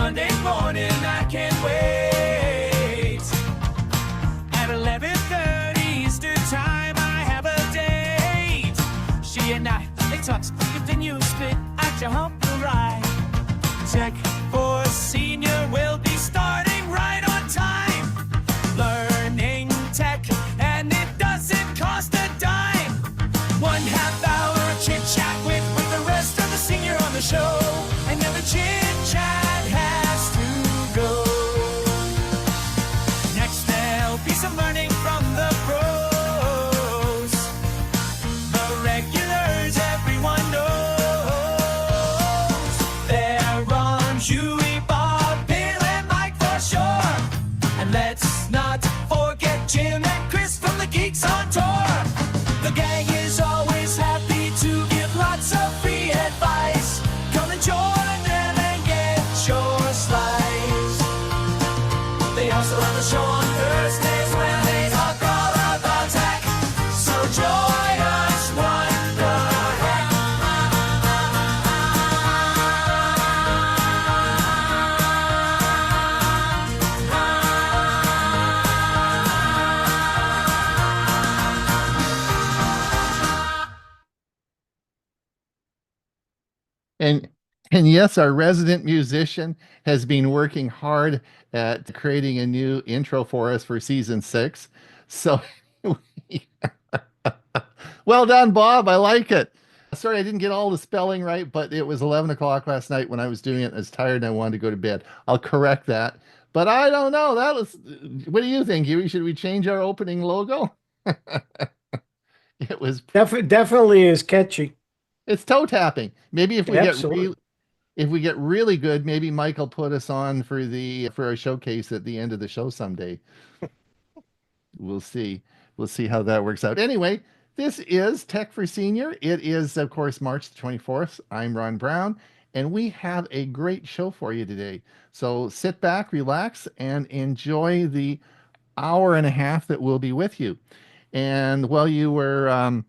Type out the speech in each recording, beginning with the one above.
Monday morning, I can't wait. At 11:30 Eastern time, I have a date. She and I, they talk, if the news split, I jump the ride. Tech for Senior will be starting right on time. Learning tech, and it doesn't cost a dime. 1/2 hour chit chat with the rest of the senior on the show. And then the chit chat has to go. Next there'll be some learning from the pros. The regulars everyone knows. They're on Huey, Bob, Bill, and Mike for sure. And let's not forget Jim and Chris from the Geeks on Tour. The gang is always happy to give lots of free advice. Come and join them and get your slice. They also have a show on Thursdays where they talk all about tech. So join us, what the heck. And yes, our resident musician has been working hard at creating a new intro for us for season 6. So well done, Bob. I like it. Sorry, I didn't get all the spelling right, but it was 11 o'clock last night when I was doing it. I was tired and I wanted to go to bed. I'll correct that. But I don't know. What do you think, Huey? Should we change our opening logo? It was Definitely is catchy. It's toe tapping. Maybe if we Absolutely. get really good, maybe Mike will put us on for our showcase at the end of the show someday. We'll see. We'll see how that works out. Anyway, this is Tech for Senior. It is, of course, March the 24th. I'm Ron Brown, and we have a great show for you today. So sit back, relax, and enjoy the hour and a half that we'll be with you. And while you were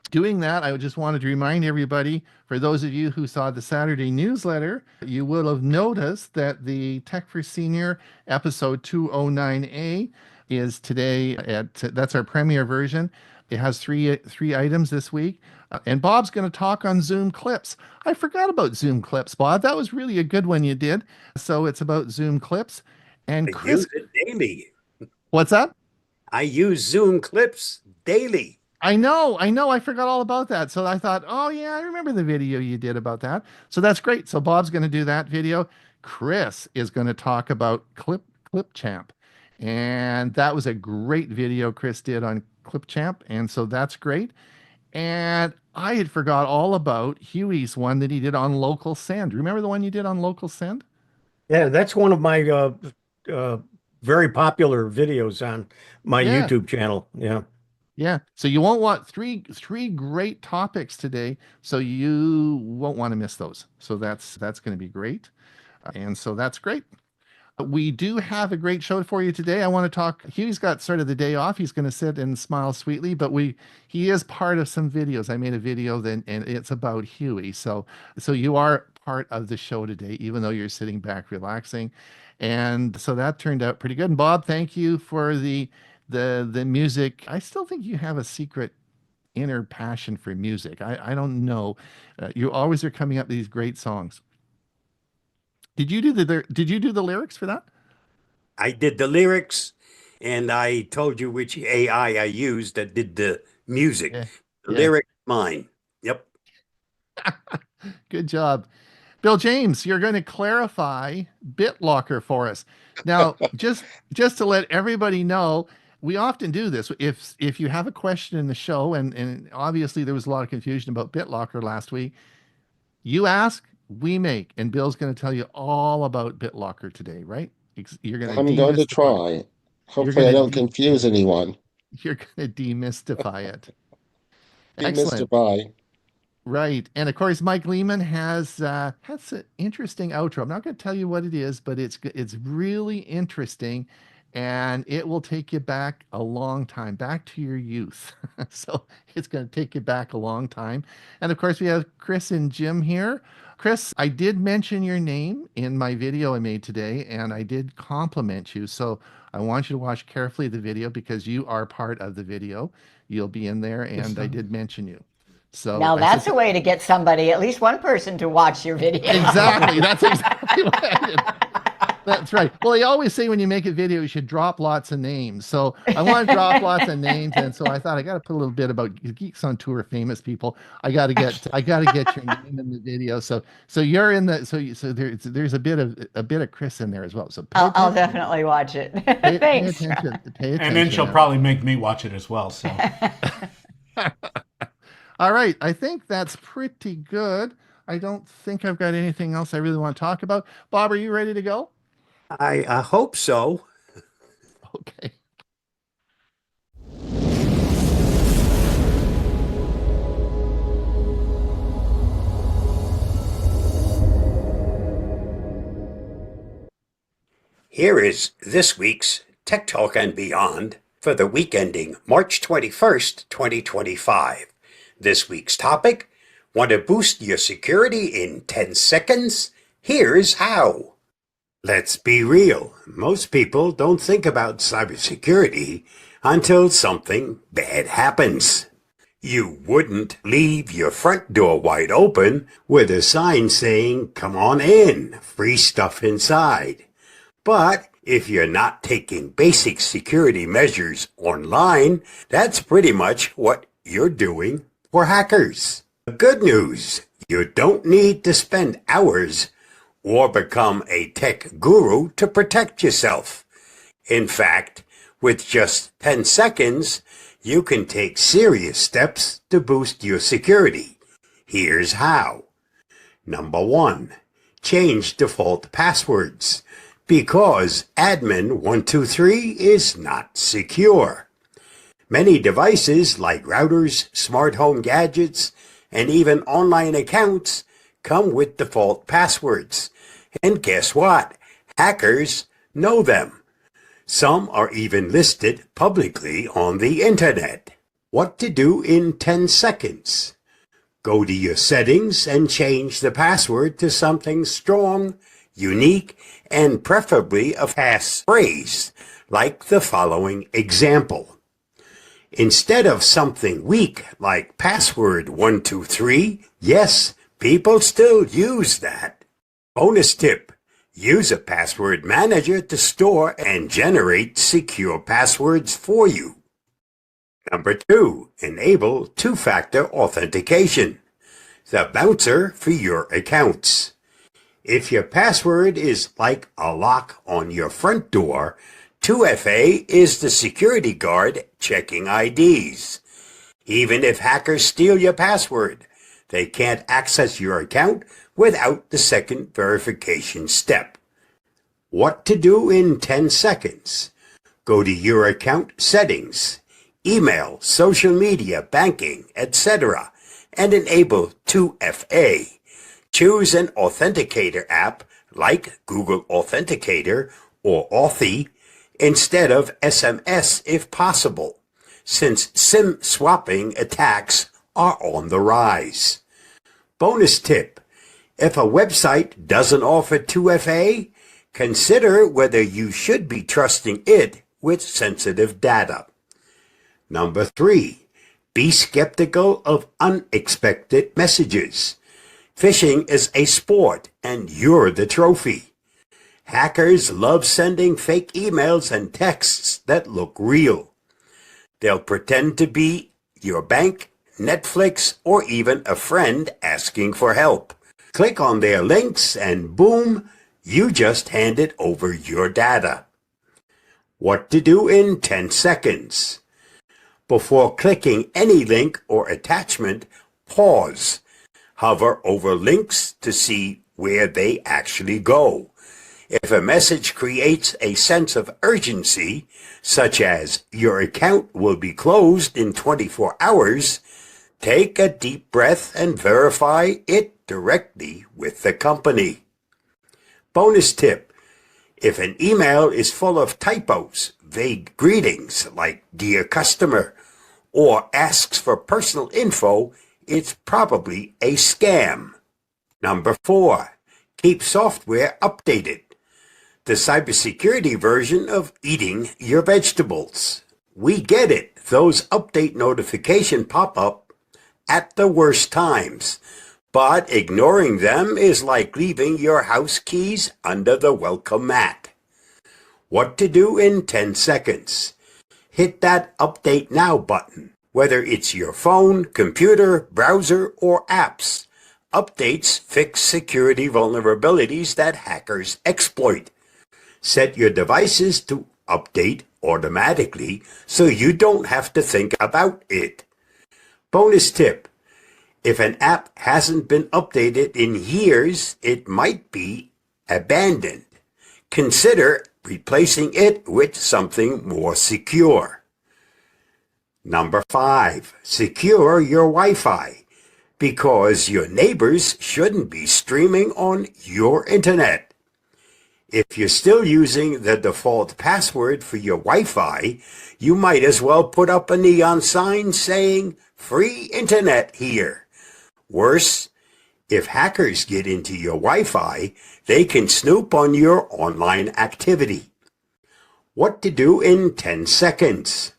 doing that, I just wanted to remind everybody, for those of you who saw the Saturday newsletter, you will have noticed that the Tech for Senior episode 209A is today that's our premiere version. It has three items this week. And Bob's going to talk on Zoom clips. I forgot about Zoom clips, Bob. That was really a good one you did. So it's about Zoom clips. And I Chris, use it daily. what's that? I use Zoom clips daily. I know. I forgot all about that. So I thought, oh yeah, I remember the video you did about that. So that's great. So Bob's going to do that video. Chris is going to talk about Clipchamp. And that was a great video Chris did on Clipchamp. And so that's great. And I had forgot all about Huey's one that he did on local send. Remember the one you did on local send? Yeah, that's one of my very popular videos on my Yeah. YouTube channel. Yeah. Yeah. So you won't want three great topics today. So you won't want to miss those. So that's going to be great. And so that's great. We do have a great show for you today. I want to talk. Hugh's got sort of the day off. He's going to sit and smile sweetly, but he is part of some videos. I made a video then, and it's about Huey. So you are part of the show today, even though you're sitting back relaxing. And so that turned out pretty good. And Bob, thank you for the music. I still think you have a secret inner passion for music. I don't know. You always are coming up with these great songs. Did you do the lyrics for that? I did the lyrics, and I told you which AI I used that did the music. Yeah. The Yeah. lyric, mine. Yep. Good job. Bill James, you're going to clarify BitLocker for us. Now, just to let everybody know, we often do this. If you have a question in the show, and obviously there was a lot of confusion about BitLocker last week, you ask, we make, and Bill's going to tell you all about BitLocker today, right? I'm going to try. Hopefully I don't confuse anyone. You're going to demystify it. Excellent. Demystify. Right. And of course, Mike Leaman has an interesting outro. I'm not going to tell you what it is, but it's really interesting. and it will take you back a long time, back to your youth. So it's going to take you back a long time. And of course, we have Chris and Jim here. Chris, I did mention your name in my video I made today, and I did compliment you. So I want you to watch carefully the video because you are part of the video. You'll be in there, and I did mention you. So Now that's a way to get somebody, at least one person, to watch your video. exactly. That's exactly what I did. That's right. Well, they always say when you make a video, you should drop lots of names. So I want to drop lots of names, and so I thought I got to put a little bit about Geeks on Tour, famous people. I got to get your name in the video. So you're in the so there's a bit of Chris in there as well. So I'll definitely watch it. pay Thanks. attention. Pay attention. And then she'll probably make me watch it as well. So all right, I think that's pretty good. I don't think I've got anything else I really want to talk about. Bob, are you ready to go? I hope so. Okay. Here is this week's Tech Talk and Beyond for the week ending March 21st, 2025. This week's topic, want to boost your security in 10 seconds? Here's how. Let's be real. Most people don't think about cybersecurity until something bad happens. You wouldn't leave your front door wide open with a sign saying, "Come on in, free stuff inside." But if you're not taking basic security measures online, that's pretty much what you're doing for hackers. The good news, you don't need to spend hours or become a tech guru to protect yourself. In fact, with just 10 seconds, you can take serious steps to boost your security. Here's how. Number 1, change default passwords because admin123 is not secure. Many devices like routers, smart home gadgets, and even online accounts come with default passwords. And guess what? Hackers know them. Some are even listed publicly on the internet. What to do in 10 seconds? Go to your settings and change the password to something strong, unique, and preferably a passphrase, like the following example. Instead of something weak like password123, yes, people still use that. Bonus tip, use a password manager to store and generate secure passwords for you. Number 2, enable two-factor authentication, the bouncer for your accounts. If your password is like a lock on your front door, 2FA is the security guard checking IDs. Even if hackers steal your password, they can't access your account without the second verification step. What to do in 10 seconds? Go to your account settings, email, social media, banking, etc., and enable 2FA. Choose an authenticator app like Google Authenticator or Authy instead of SMS if possible, since SIM swapping attacks are on the rise. Bonus tip, if a website doesn't offer 2FA, consider whether you should be trusting it with sensitive data. Number 3, be skeptical of unexpected messages. Phishing is a sport and you're the trophy. Hackers love sending fake emails and texts that look real. They'll pretend to be your bank, Netflix, or even a friend asking for help. Click on their links and boom, you just handed over your data. What to do in 10 seconds? Before clicking any link or attachment, pause. Hover over links to see where they actually go. If a message creates a sense of urgency, such as your account will be closed in 24 hours, take a deep breath and verify it directly with the company. Bonus tip, If an email is full of typos, vague greetings like "Dear Customer," or asks for personal info, it's probably a scam. Number 4, keep software updated. The cybersecurity version of eating your vegetables. We get it. Those update notifications pop up at the worst times. But ignoring them is like leaving your house keys under the welcome mat. What to do in 10 seconds. Hit that Update Now button, whether it's your phone, computer, browser, or apps. Updates fix security vulnerabilities that hackers exploit. Set your devices to update automatically so you don't have to think about it. Bonus tip. If an app hasn't been updated in years, it might be abandoned. Consider replacing it with something more secure. Number 5, secure your Wi-Fi, because your neighbors shouldn't be streaming on your internet. If you're still using the default password for your Wi-Fi, you might as well put up a neon sign saying, "Free internet here." Worse, if hackers get into your Wi-Fi, they can snoop on your online activity. What to do in 10 seconds.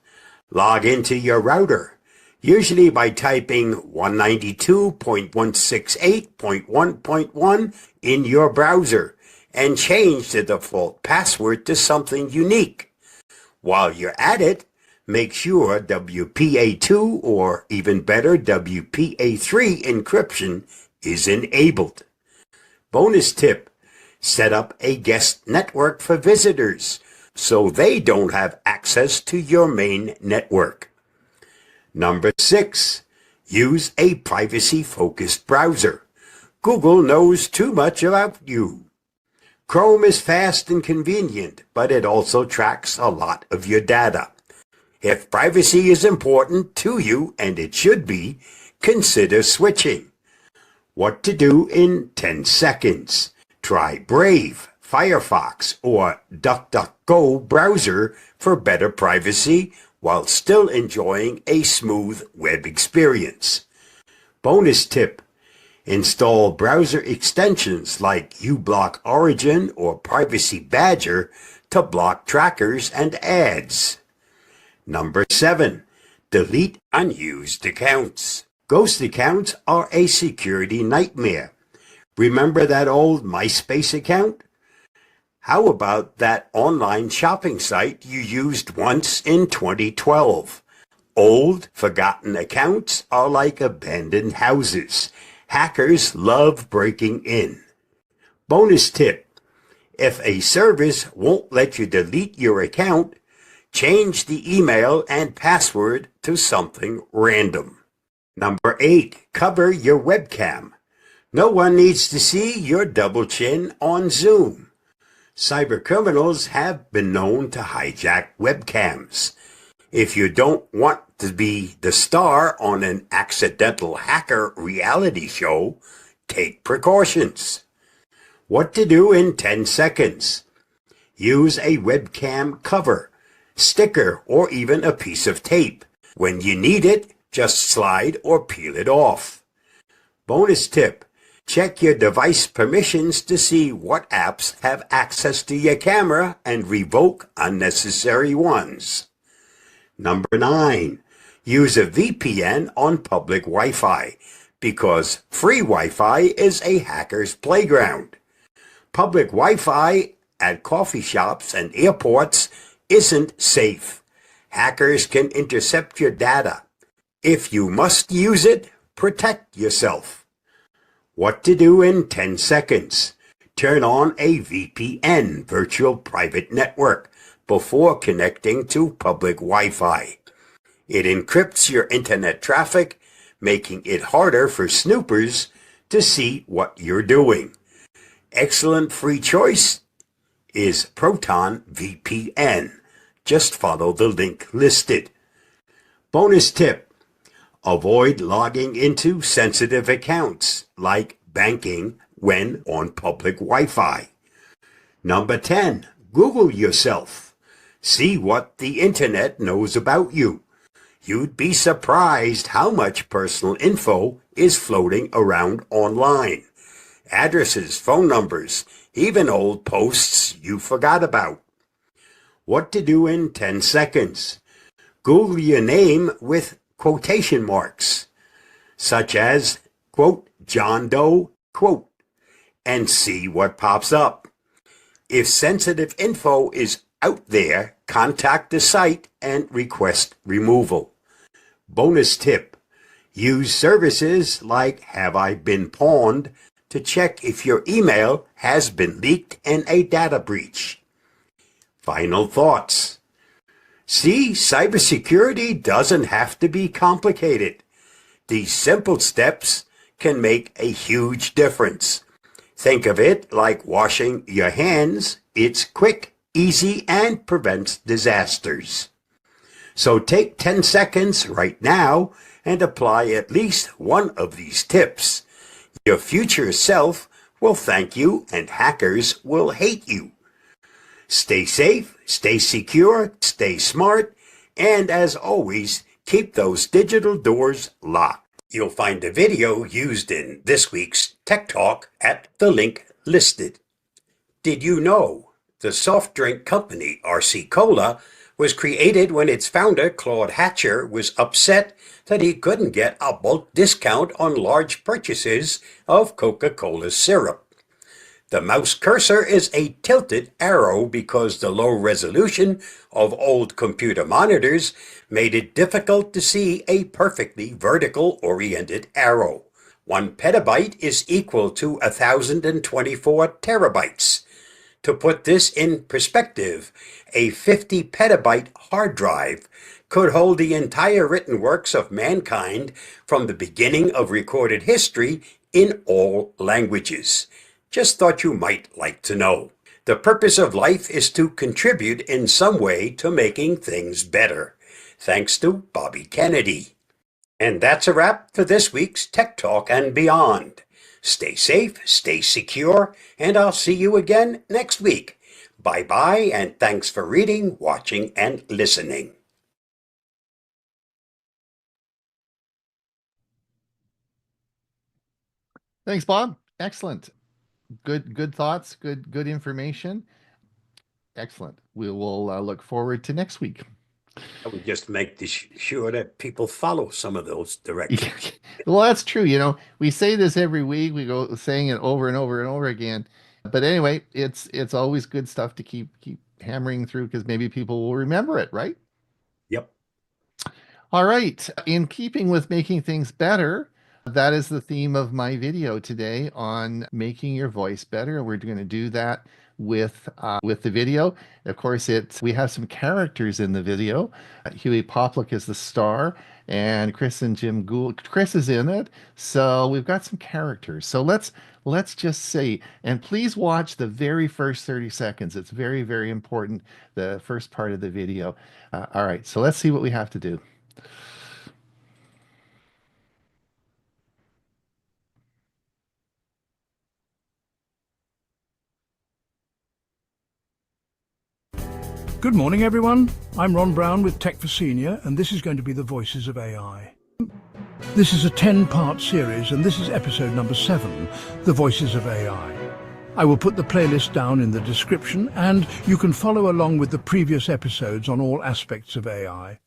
Log into your router, usually by typing 192.168.1.1 in your browser, and change the default password to something unique. While you're at it, make sure WPA2 or even better WPA3 encryption is enabled. Bonus tip, set up a guest network for visitors so they don't have access to your main network. Number 6, use a privacy-focused browser. Google knows too much about you. Chrome is fast and convenient, but it also tracks a lot of your data. If privacy is important to you, and it should be, consider switching. What to do in 10 seconds. Try Brave, Firefox, or DuckDuckGo browser for better privacy while still enjoying a smooth web experience. Bonus tip, install browser extensions like uBlock Origin or Privacy Badger to block trackers and ads. Number 7, delete unused accounts. Ghost accounts are a security nightmare. Remember that old MySpace account? How about that online shopping site you used once in 2012? Old, forgotten accounts are like abandoned houses. Hackers love breaking in. Bonus tip, if a service won't let you delete your account, change the email and password to something random. Number 8, cover your webcam. No one needs to see your double chin on Zoom. Cybercriminals have been known to hijack webcams. If you don't want to be the star on an accidental hacker reality show, take precautions. What to do in 10 seconds. Use a webcam cover, sticker, or even a piece of tape. When you need it, just slide or peel it off. Bonus tip, check your device permissions to see what apps have access to your camera and revoke unnecessary ones. Number 9, use a VPN on public Wi-Fi, because free Wi-Fi is a hacker's playground. Public Wi-Fi at coffee shops and airports isn't safe. Hackers can intercept your data. If you must use it, protect yourself. What to do in 10 seconds. Turn on a VPN, virtual private network, before connecting to public Wi-Fi. It encrypts your internet traffic, making it harder for snoopers to see what you're doing. Excellent free choice is Proton VPN. Just follow the link listed. Bonus tip, avoid logging into sensitive accounts like banking when on public Wi-Fi. Number 10, Google yourself. See what the internet knows about you. You'd be surprised how much personal info is floating around online. Addresses, phone numbers, even old posts you forgot about. What to do in 10 seconds. Google your name with quotation marks, such as, quote, John Doe, quote, and see what pops up. If sensitive info is out there, contact the site and request removal. Bonus tip, use services like Have I Been Pawned to check if your email has been leaked in a data breach. Final thoughts. See, cybersecurity doesn't have to be complicated. These simple steps can make a huge difference. Think of it like washing your hands. It's quick, easy, and prevents disasters. So take 10 seconds right now and apply at least one of these tips. Your future self will thank you and hackers will hate you. Stay safe, stay secure, stay smart, and as always, keep those digital doors locked. You'll find a video used in this week's Tech Talk at the link listed. Did you know the soft drink company RC Cola was created when its founder, Claude Hatcher, was upset that he couldn't get a bulk discount on large purchases of Coca-Cola syrup. The mouse cursor is a tilted arrow because the low resolution of old computer monitors made it difficult to see a perfectly vertical-oriented arrow. 1 petabyte is equal to 1,024 terabytes. To put this in perspective, a 50 petabyte hard drive could hold the entire written works of mankind from the beginning of recorded history in all languages. Just thought you might like to know. The purpose of life is to contribute in some way to making things better. Thanks to Bobby Kennedy. And that's a wrap for this week's Tech Talk and Beyond. Stay safe, stay secure, and I'll see you again next week. Bye-bye, and thanks for reading, watching, and listening. Thanks, Bob. Excellent. Good thoughts, good information. Excellent. We will look forward to next week. I would just make sure that people follow some of those directions. Well, that's true. You know, we say this every week. We go saying it over and over and over again. But anyway, it's always good stuff to keep hammering through because maybe people will remember it, right? Yep. All right. In keeping with making things better, that is the theme of my video today on making your voice better. We're going to do that with the video. Of course, we have some characters in the video. Huey Poplick is the star, and Chris and Jim Gould. Chris is in it, so we've got some characters. So let's just say, and please watch the very first 30 seconds. It's very, very important, the first part of the video. All right, so let's see what we have to do. Good morning, everyone. I'm Ron Brown with Tech for Senior, and this is going to be the Voices of AI. This is a 10-part series, and this is episode number 7, The Voices of AI. I will put the playlist down in the description, and you can follow along with the previous episodes on all aspects of AI.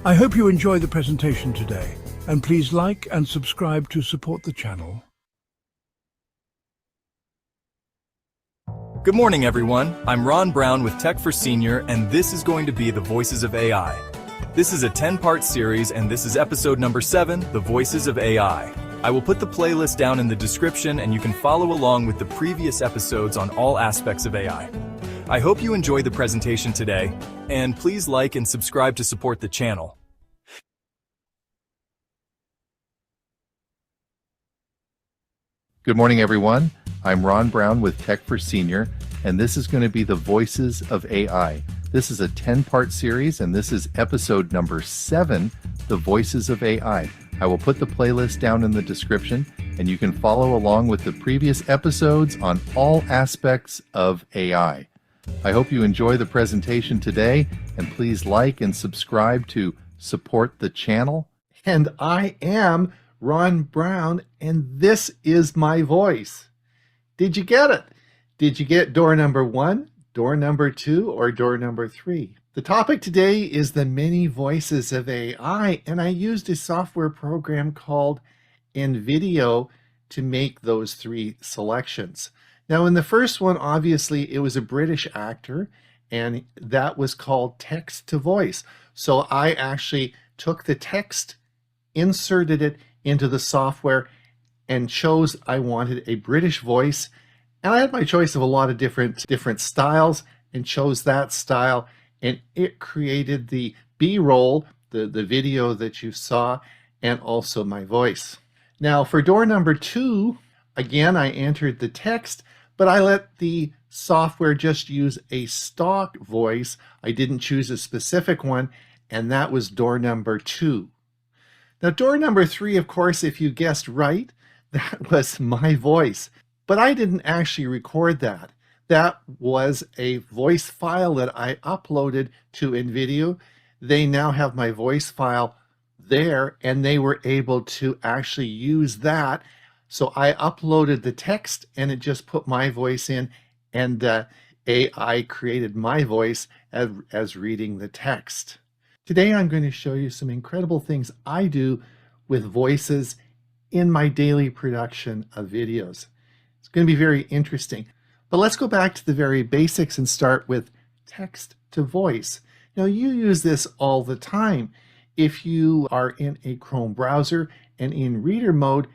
I hope you enjoy the presentation today, and please like and subscribe to support the channel. Good morning, everyone. I'm Ron Brown with Tech for Senior, and this is going to be the Voices of AI. This is a 10-part series, and this is episode number 7, The Voices of AI. I will put the playlist down in the description, and you can follow along with the previous episodes on all aspects of AI. I hope you enjoy the presentation today, and please like and subscribe to support the channel. Good morning, everyone. I'm Ron Brown with Tech for Senior, and this is going to be the Voices of AI. This is a 10-part series, and this is episode number 7, The Voices of AI. I will put the playlist down in the description, and you can follow along with the previous episodes on all aspects of AI. I hope you enjoy the presentation today, and please like and subscribe to support the channel. And I am Ron Brown, and this is my voice. Did you get it? Did you get door number 1, door number 2, or door number 3? The topic today is the many voices of AI, and I used a software program called 𝕤𝕦𝕡𝕡𝕠 to make those 3 selections. Now, in the first one, obviously, it was a British actor, and that was called text to voice. So I actually took the text, inserted it into the software, and chose I wanted a British voice. And I had my choice of a lot of different styles, and chose that style, and it created the B-roll, the video that you saw, and also my voice. Now, for door number 2, again, I entered the text, but I let the software just use a stock voice. I didn't choose a specific one, and that was door number 2. Now, door number 3, of course, if you guessed right, that was my voice. But I didn't actually record that. That was a voice file that I uploaded to 𝕤𝕦𝕡𝕡. They now have my voice file there, and they were able to actually use that. So I uploaded the text, and it just put my voice in, and AI created my voice as reading the text. Today I'm going to show you some incredible things I do with voices in my daily production of videos. It's going to be very interesting. But let's go back to the very basics and start with text to voice. Now, you use this all the time. If you are in a Chrome browser and in reader mode,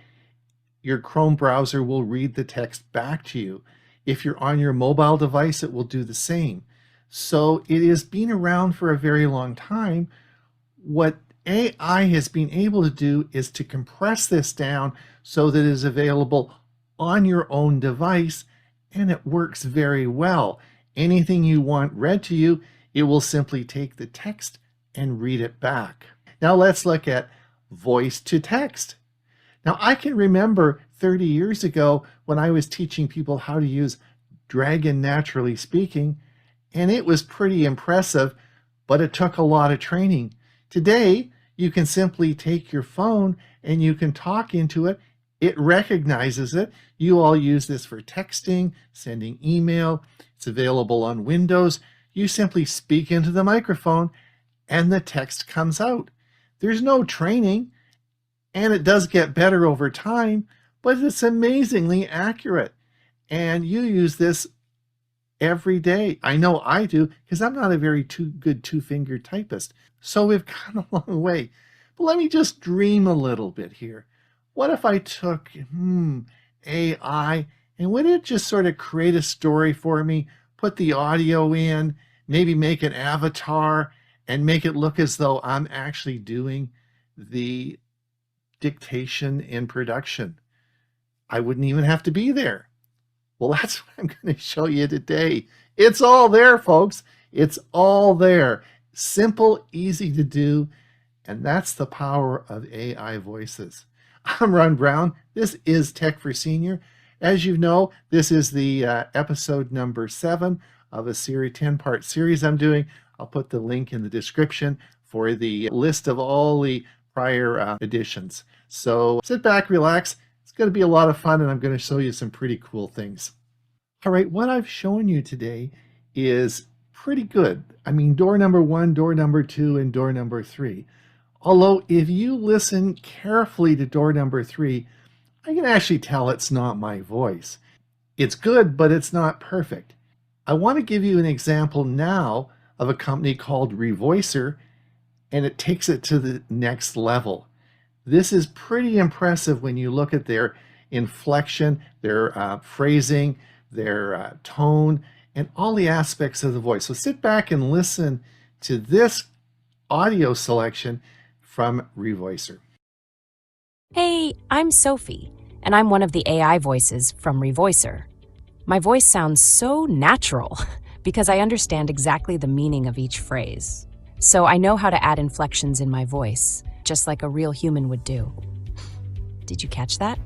your Chrome browser will read the text back to you. If you're on your mobile device, it will do the same. So it has been around for a very long time. What AI has been able to do is to compress this down so that it is available on your own device, and it works very well. Anything you want read to you, it will simply take the text and read it back. Now let's look at voice to text. Now I can remember 30 years ago when I was teaching people how to use Dragon Naturally Speaking, and it was pretty impressive, but it took a lot of training. Today, you can simply take your phone and you can talk into it. It recognizes it. You all use this for texting, sending email. It's available on Windows. You simply speak into the microphone and the text comes out. There's no training, and it does get better over time, but it's amazingly accurate. And you use this every day. I know I do, because I'm not a very good two-finger typist. So we've come a long way. But let me just dream a little bit here. What if I took AI, and would it just sort of create a story for me, put the audio in, maybe make an avatar, and make it look as though I'm actually doing the dictation in production? I wouldn't even have to be there. Well, that's what I'm going to show you today. It's all there, folks. It's all there. Simple, easy to do, and that's the power of AI voices. I'm Ron Brown. This is Tech for Senior. As you know, this is the episode number 7 of a 10-part series I'm doing. I'll put the link in the description for the list of all the prior editions. So sit back, relax. It's going to be a lot of fun, and I'm going to show you some pretty cool things. All right, what I've shown you today is pretty good. I mean, door number 1, door number 2, and door number 3. Although, if you listen carefully to door number 3, I can actually tell it's not my voice. It's good, but it's not perfect. I want to give you an example now of a company called Revoicer, and it takes it to the next level. This is pretty impressive when you look at their inflection, their phrasing, their tone, and all the aspects of the voice. So sit back and listen to this audio selection from Revoicer. Hey, I'm Sophie, and I'm one of the AI voices from Revoicer. My voice sounds so natural because I understand exactly the meaning of each phrase. So I know how to add inflections in my voice, just like a real human would do. Did you catch that?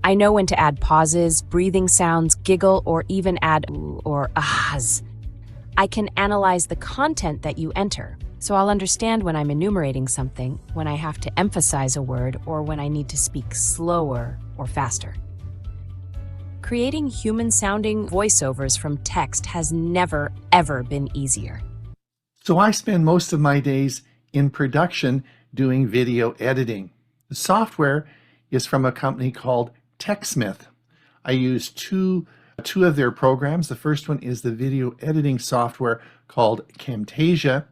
I know when to add pauses, breathing sounds, giggle, or even add ooh or ahs. I can analyze the content that you enter, so I'll understand when I'm enumerating something, when I have to emphasize a word, or when I need to speak slower or faster. Creating human-sounding voiceovers from text has never, ever been easier. So I spend most of my days in production doing video editing. The software is from a company called TechSmith. I use two of their programs. The first one is the video editing software called Camtasia,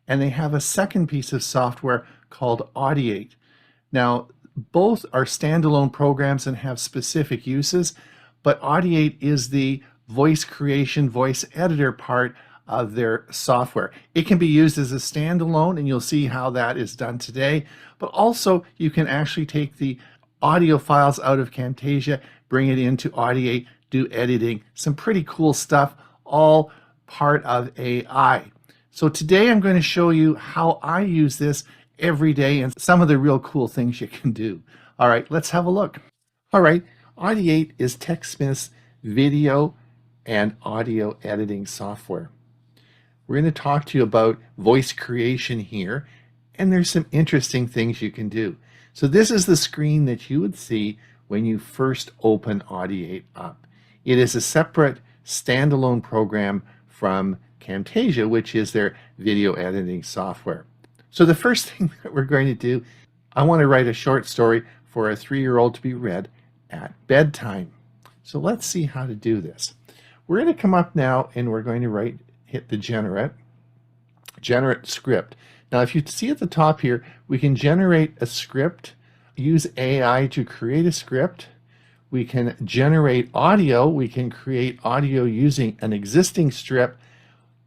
and they have a second piece of software called 𝕑𝕢𝕒𝕒. Now, both are standalone programs and have specific uses, but 𝕑𝕑𝕒𝕒 is the voice creation, voice editor part of their software. It can be used as a standalone, and you'll see how that is done today, but also you can actually take the audio files out of Camtasia, bring it into 𝕑𝕑𝕒𝕒, do editing, some pretty cool stuff, all part of AI. So today I'm going to show you how I use this every day and some of the real cool things you can do. All right, let's have a look. All right, 𝕑𝕑𝕒𝕒 is TechSmith's video and audio editing software. We're going to talk to you about voice creation here, and there's some interesting things you can do. So this is the screen that you would see when you first open 𝕑𝕑𝕒𝕒 up. It is a separate standalone program from Camtasia, which is their video editing software. So the first thing that we're going to do, I want to write a short story for a 3-year-old to be read at bedtime. So let's see how to do this. We're going to come up now and we're going to hit the generate script. Now, if you see at the top here, we can generate a script, use AI to create a script. We can generate audio. We can create audio using an existing script.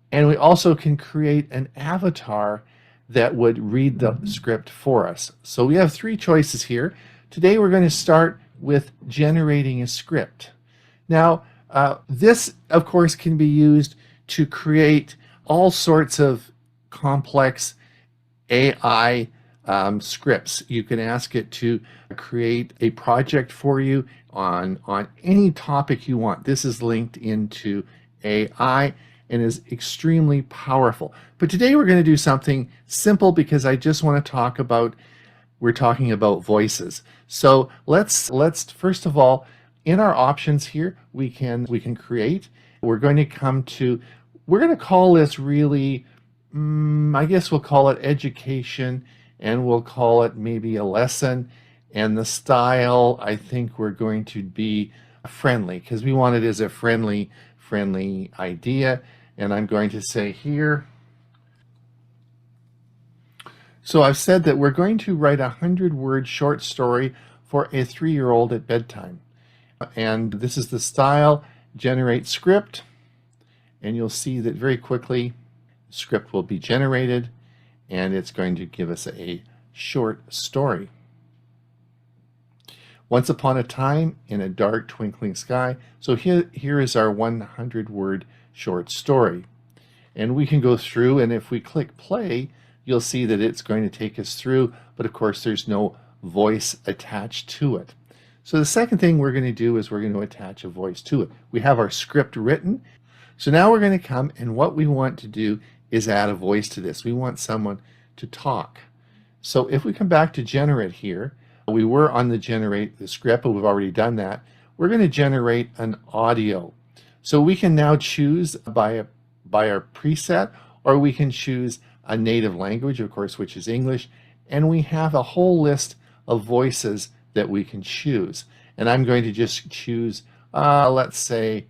And we also can create an avatar that would read the script for us. So we have 3 choices here. Today we're going to start with generating a script. Now, this, of course, can be used to create all sorts of complex AI scripts. You can ask it to create a project for you on any topic you want. This is linked into AI and is extremely powerful. But today we're going to do something simple because I just want to talk about, we're talking about voices. So let's first of all, in our options here, we can create. We're going to call this really, I guess we'll call it education, and we'll call it maybe a lesson. And the style, I think we're going to be friendly because we want it as a friendly idea. And I'm going to say here, so I've said that we're going to write a 100-word short story for a 3-year-old at bedtime. And this is the style, generate script, and you'll see that very quickly script will be generated and it's going to give us a short story. Once upon a time in a dark twinkling sky. So here is our 100-word short story. And we can go through, and if we click play, you'll see that it's going to take us through, but of course there's no voice attached to it. So the second thing we're going to do is we're going to attach a voice to it. We have our script written. So now we're going to come, and what we want to do is add a voice to this. We want someone to talk. So if we come back to generate here, we were on the generate the script, but we've already done that. We're going to generate an audio. So we can now choose by our preset, or we can choose a native language, of course, which is English. And we have a whole list of voices that we can choose. And I'm going to just choose, let's say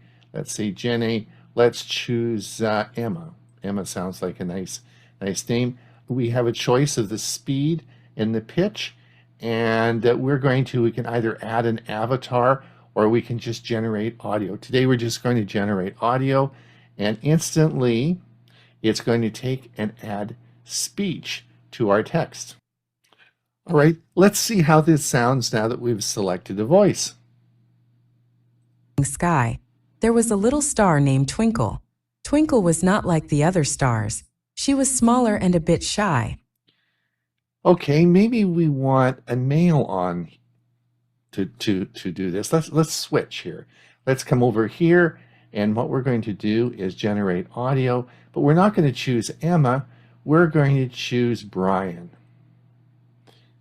Jenny. Let's choose Emma. Emma sounds like a nice name. We have a choice of the speed and the pitch, and we can either add an avatar or we can just generate audio. Today we're just going to generate audio, and instantly it's going to take and add speech to our text. All right, let's see how this sounds now that we've selected a voice. Sky, there was a little star named Twinkle. Twinkle was not like the other stars. She was smaller and a bit shy. Okay, maybe we want a male on to do this. Let's switch here. Let's come over here, and what we're going to do is generate audio, but we're not going to choose Emma. We're going to choose Brian.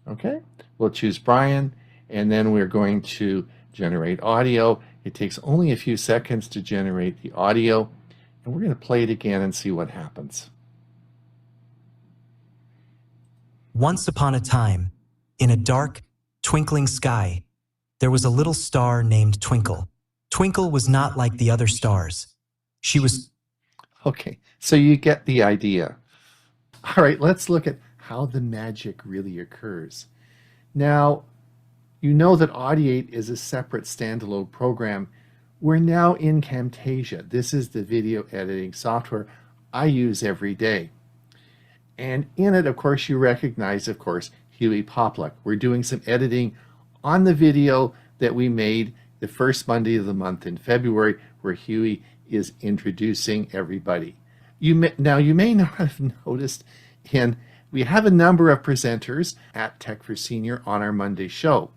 Okay, we'll choose Brian, and then we're going to generate audio. It takes only a few seconds to generate the audio, and we're going to play it again and see what happens. Once upon a time, in a dark, twinkling sky, there was a little star named Twinkle. Twinkle was not like the other stars. She was... Okay, so you get the idea. All right, let's look at how the magic really occurs. Now, you know that ℸ𝕒𝕒𝕒 is a separate standalone program. We're now in Camtasia. This is the video editing software I use every day. And in it, of course, you recognize, of course, ℙ𝕝𝕝𝕒𝕒. We're doing some editing on the video that we made the first Monday of the month in February, where Huey is introducing everybody. You may not have noticed, we have a number of presenters at Tech for Senior on our Monday show.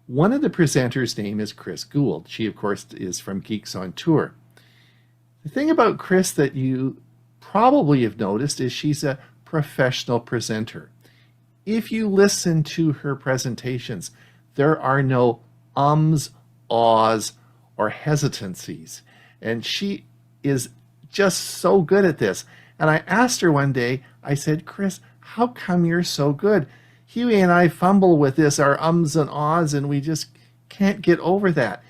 One of the presenters' name is Chris Gould. She, of course, is from Geeks on Tour. The thing about Chris that you probably have noticed is she's a professional presenter. If you listen to her presentations, there are no ums, ahs, or hesitancies. And she is just so good at this. And I asked her one day, I said, Chris, how come you're so good? Huey and I fumble with this, our ums and ahs, and we just can't get over that.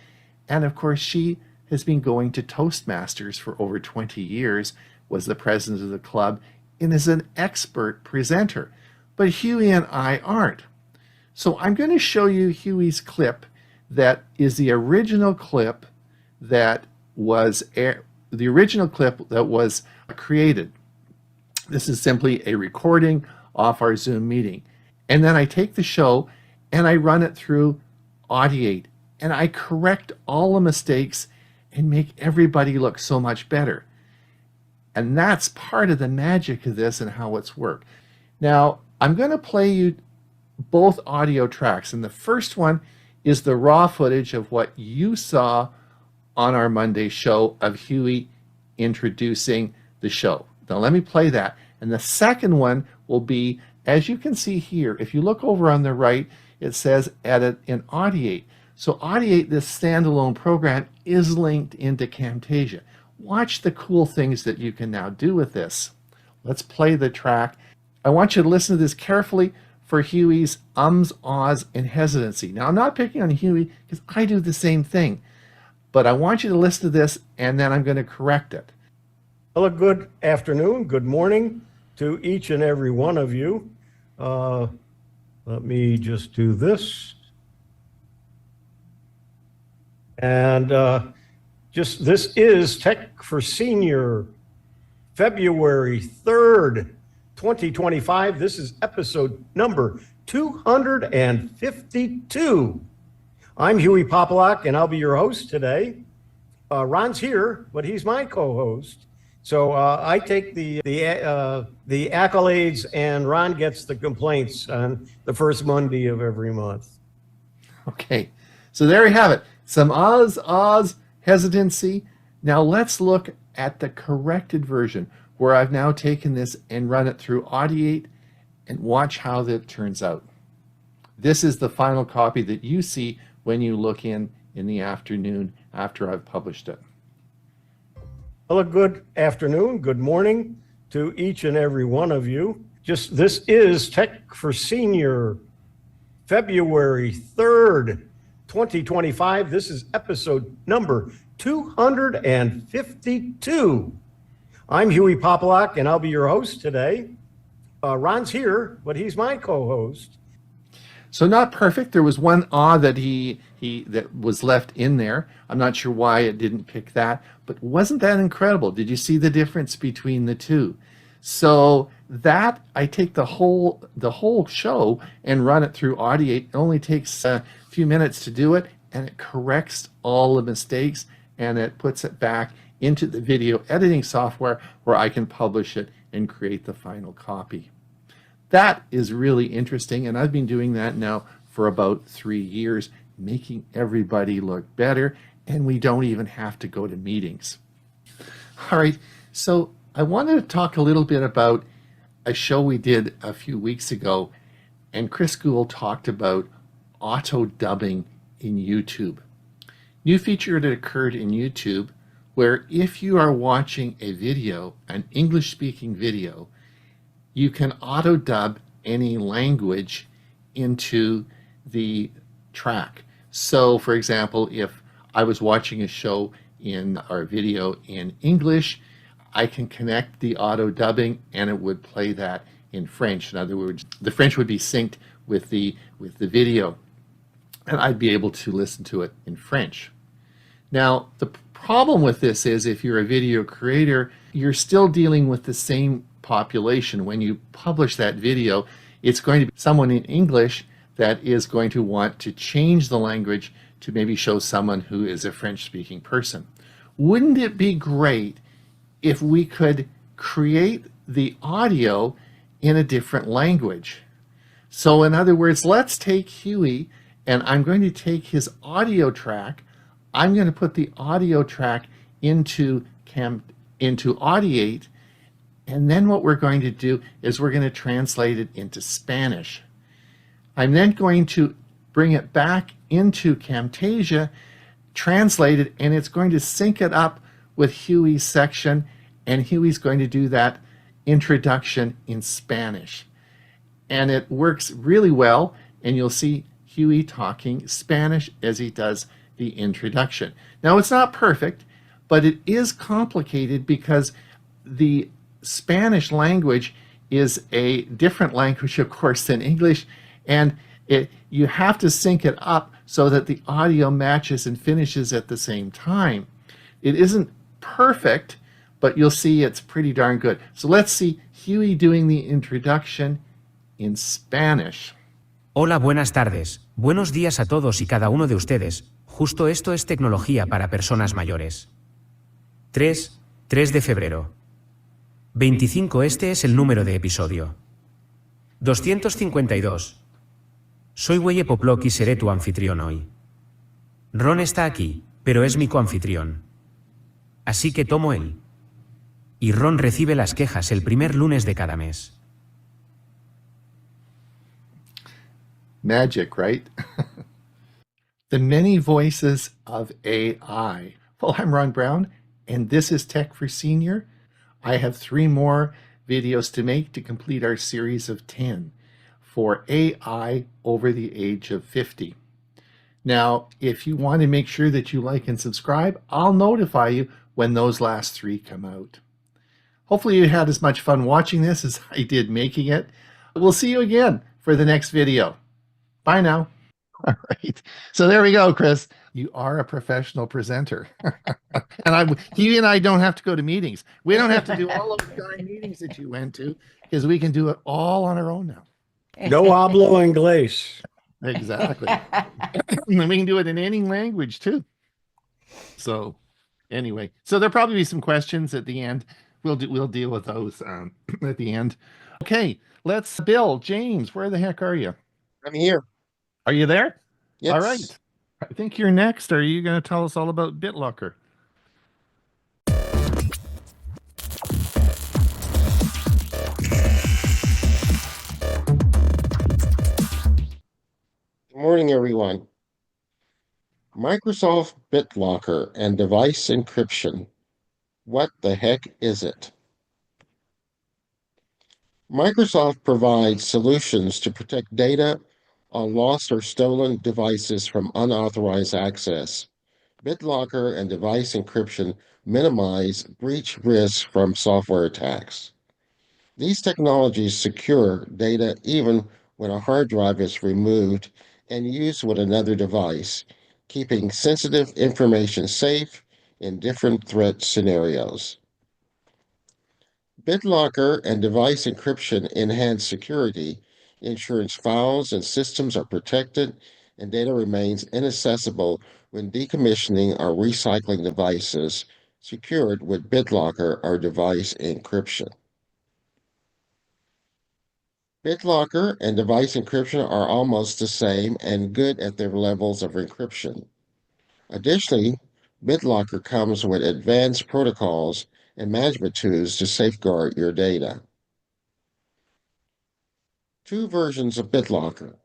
And of course, she has been going to Toastmasters for over 20 years, was the president of the club, and is an expert presenter. But Huey and I aren't. So I'm going to show you Huey's clip that is the original clip that was created. This is simply a recording off our Zoom meeting. And then I take the show and I run it through ℸ𝕒𝕒𝕒, and I correct all the mistakes and make everybody look so much better. And that's part of the magic of this and how it's worked. Now, I'm going to play you both audio tracks, and the first one is the raw footage of what you saw on our Monday show of Huey introducing the show. Now let me play that. And the second one will be, as you can see here, if you look over on the right, it says edit in ℸ𝕒𝕒𝕒. So ℸ𝕒𝕒𝕒, this standalone program, is linked into Camtasia. Watch the cool things that you can now do with this. Let's play the track. I want you to listen to this carefully for Huey's ums, ahs, and hesitancy. Now, I'm not picking on Huey because I do the same thing, but I want you to listen to this and then I'm going to correct it. Well, good afternoon, good morning to each and every one of you. Let me just do this. And this is Tech for Senior, February 3rd, 2025. This is episode number 252. I'm ℙ𝕝𝕝𝕒𝕒𝕒𝕒, and I'll be your host today. Ron's here, but he's my co-host. So I take the accolades, and Ron gets the complaints on the first Monday of every month. Okay, so there you have it. Some ahs, hesitancy. Now let's look at the corrected version, where I've now taken this and run it through ℸ𝕒𝕒𝕒𝕒 and watch how that turns out. This is the final copy that you see when you look in the afternoon after I've published it. Well, good afternoon, good morning to each and every one of you. This is Tech for Senior, February 3rd, 2025. This is episode number 252. I'm ℙ𝕝𝕝𝕒𝕒𝕒𝕒𝕒, and I'll be your host today. Ron's here, but he's my co-host. So not perfect. There was one ah that that was left in there. I'm not sure why it didn't pick that, but wasn't that incredible? Did you see the difference between the two? So that I take the whole show and run it through ℸ𝕒𝕒𝕒𝕒. It only takes a few minutes to do it, and it corrects all the mistakes, and it puts it back into the video editing software where I can publish it and create the final copy. That is really interesting, and I've been doing that now for about 3 years. making everybody look better, and we don't even have to go to meetings. All right, so I wanted to talk a little bit about a show we did a few weeks ago, and Chris Gould talked about auto dubbing in YouTube. New feature that occurred in YouTube where if you are watching a video, an English-speaking video, you can auto dub any language into the track. So for example, if I was watching a show in our video in English, I can connect the auto dubbing and it would play that in French. In other words, the French would be synced with the video, and I'd be able to listen to it in French. Now, the problem with this is if you're a video creator, you're still dealing with the same population. When you publish that video, it's going to be someone in English that is going to want to change the language to maybe show someone who is a French-speaking person. Wouldn't it be great if we could create the audio in a different language? So in other words, let's take Huey, and I'm going to take his audio track. I'm going to put the audio track into ℸ𝕝𝕅𝕑𝕅, and then what we're going to do is we're going to translate it into Spanish. I'm then going to bring it back into Camtasia, translate it, and it's going to sync it up with Huey's section, and Huey's going to do that introduction in Spanish. And it works really well, and you'll see Huey talking Spanish as he does the introduction. Now, it's not perfect, but it is complicated because the Spanish language is a different language, of course, than English, and you have to sync it up so that the audio matches and finishes at the same time. It isn't perfect, but you'll see it's pretty darn good. So let's see Huey doing the introduction in Spanish. Hola, buenas tardes. Buenos días a todos y cada uno de ustedes. Justo esto es tecnología para personas mayores. 3 de febrero. 25 este es el número de episodio. 252. Soy ℸ𝕝𝕝𝕝 y seré tu anfitrión hoy. Ron está aquí, pero es mi coanfitrión. Así que tomo él. Y Ron recibe las quejas el primer lunes de cada mes. Magic, right? The many voices of AI. Well, I'm Ron Brown, and this is Tech for Senior. I have 3 more videos to make to complete our series of 10 for AI over the age of 50. Now, if you want to make sure that you like and subscribe, I'll notify you when those last 3 come out. Hopefully you had as much fun watching this as I did making it. We'll see you again for the next video. Bye now. All right. So there we go, Chris. You are a professional presenter. And he and I don't have to go to meetings. We don't have to do all of the darn meetings that you went to because we can do it all on our own now. No hablo inglés. Exactly. And we can do it in any language too. So anyway, so there'll probably be some questions at the end. We'll deal with those at the end. Okay, let's Bill, James, where the heck are you? I'm here. Are you there? Yes. All right. I think you're next. Are you going to tell us all about BitLocker? Good morning, everyone. Microsoft BitLocker and device encryption. What the heck is it? Microsoft provides solutions to protect data on lost or stolen devices from unauthorized access. BitLocker and device encryption minimize breach risks from software attacks. These technologies secure data even when a hard drive is removed and used with another device, keeping sensitive information safe in different threat scenarios. BitLocker and device encryption enhance security, ensuring files and systems are protected and data remains inaccessible when decommissioning or recycling devices secured with BitLocker or device encryption. BitLocker and device encryption are almost the same and good at their levels of encryption. Additionally, BitLocker comes with advanced protocols and management tools to safeguard your data. Two versions of BitLocker.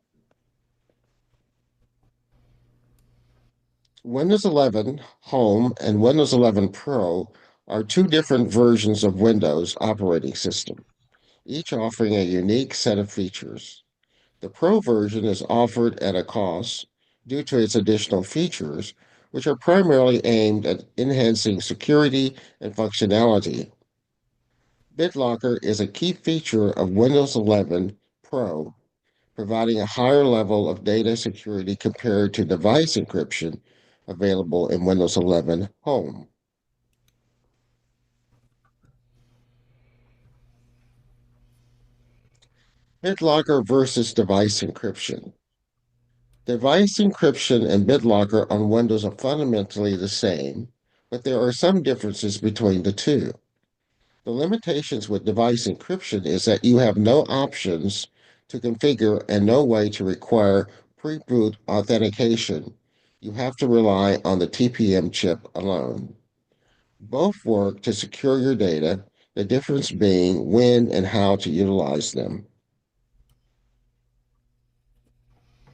Windows 11 Home and Windows 11 Pro are two different versions of Windows operating system, each offering a unique set of features. The Pro version is offered at a cost due to its additional features, which are primarily aimed at enhancing security and functionality. BitLocker is a key feature of Windows 11 Pro, providing a higher level of data security compared to device encryption available in Windows 11 Home. BitLocker versus device encryption. Device encryption and BitLocker on Windows are fundamentally the same, but there are some differences between the two. The limitations with device encryption is that you have no options to configure and no way to require pre-boot authentication. You have to rely on the TPM chip alone. Both work to secure your data, the difference being when and how to utilize them.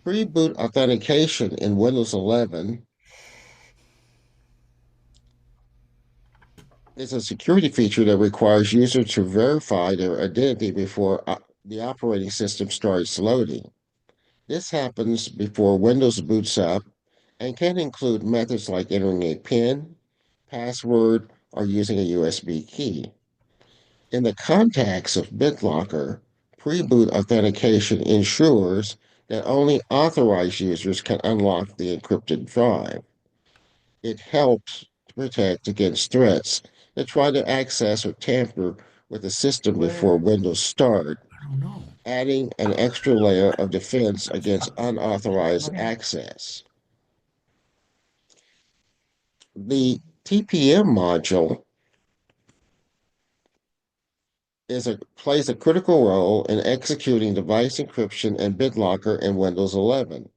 Pre-boot authentication in Windows 11 is a security feature that requires users to verify their identity before the operating system starts loading. This happens before Windows boots up and can include methods like entering a PIN, password, or using a USB key. In the context of BitLocker, pre-boot authentication ensures that only authorized users can unlock the encrypted drive. It helps to protect against threats that try to access or tamper with the system before Windows start, adding an extra layer of defense against unauthorized access. The TPM module plays a critical role in executing device encryption and BitLocker in Windows 11.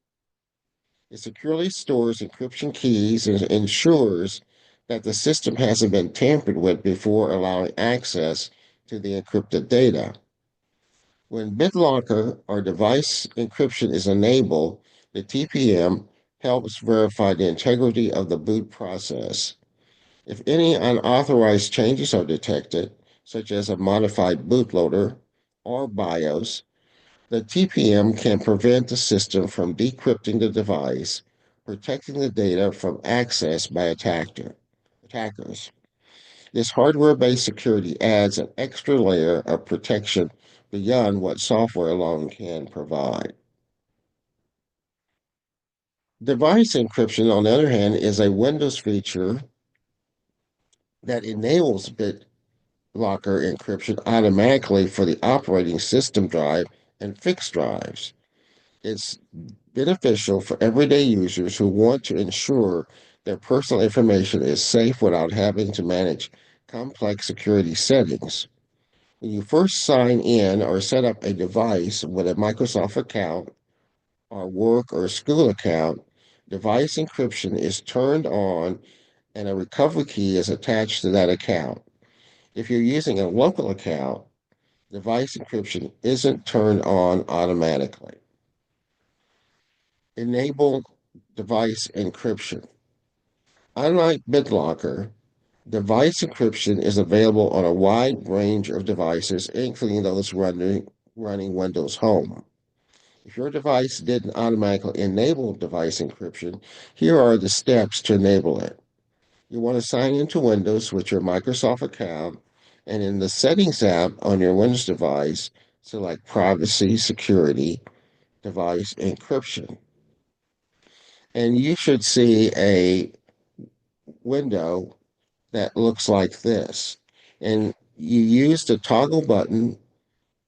It securely stores encryption keys and ensures that the system hasn't been tampered with before allowing access to the encrypted data. When BitLocker or device encryption is enabled, the TPM helps verify the integrity of the boot process. If any unauthorized changes are detected, such as a modified bootloader or BIOS, the TPM can prevent the system from decrypting the device, protecting the data from access by attackers. This hardware-based security adds an extra layer of protection beyond what software alone can provide. Device encryption, on the other hand, is a Windows feature that enables BitLocker encryption automatically for the operating system drive and fixed drives. It's beneficial for everyday users who want to ensure their personal information is safe without having to manage complex security settings. When you first sign in or set up a device with a Microsoft account or work or school account, device encryption is turned on and a recovery key is attached to that account. If you're using a local account, device encryption isn't turned on automatically. Enable device encryption. Unlike BitLocker, device encryption is available on a wide range of devices, including those running Windows Home. If your device didn't automatically enable device encryption, here are the steps to enable it. You want to sign into Windows with your Microsoft account, and in the Settings app on your Windows device, select Privacy, Security, Device Encryption. And you should see a window that looks like this. And you use the toggle button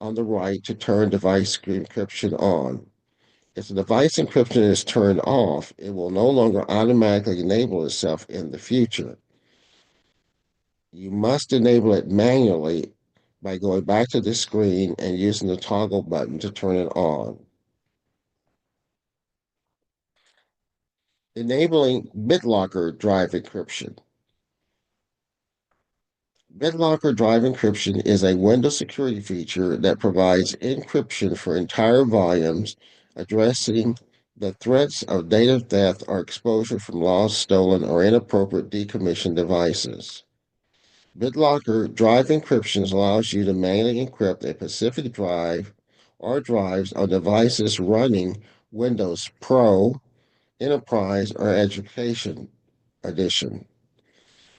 on the right to turn device encryption on. If the device encryption is turned off, it will no longer automatically enable itself in the future. You must enable it manually by going back to this screen and using the toggle button to turn it on. Enabling BitLocker drive encryption. BitLocker drive encryption is a Windows security feature that provides encryption for entire volumes, addressing the threats of data theft or exposure from lost, stolen, or inappropriate decommissioned devices. BitLocker drive encryption allows you to manually encrypt a specific drive or drives on devices running Windows Pro, Enterprise, or Education Edition.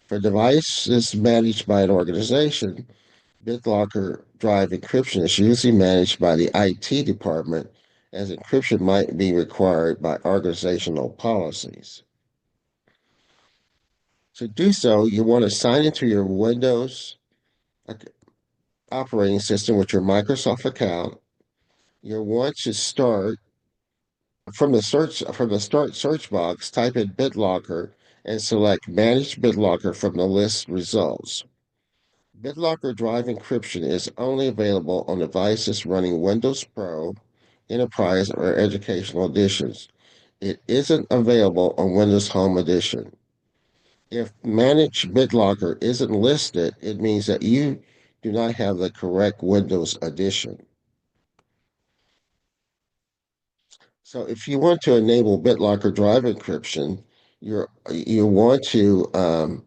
For devices managed by an organization, BitLocker drive encryption is usually managed by the IT department, as encryption might be required by organizational policies. To do so, you want to sign into your Windows operating system with your Microsoft account. You'll want to start from the start search box, type in BitLocker and select Manage BitLocker from the list results. BitLocker drive encryption is only available on devices running Windows Pro, Enterprise, or Educational Editions. It isn't available on Windows Home Edition. If Manage BitLocker isn't listed, it means that you do not have the correct Windows edition. So if you want to enable BitLocker drive encryption, you want to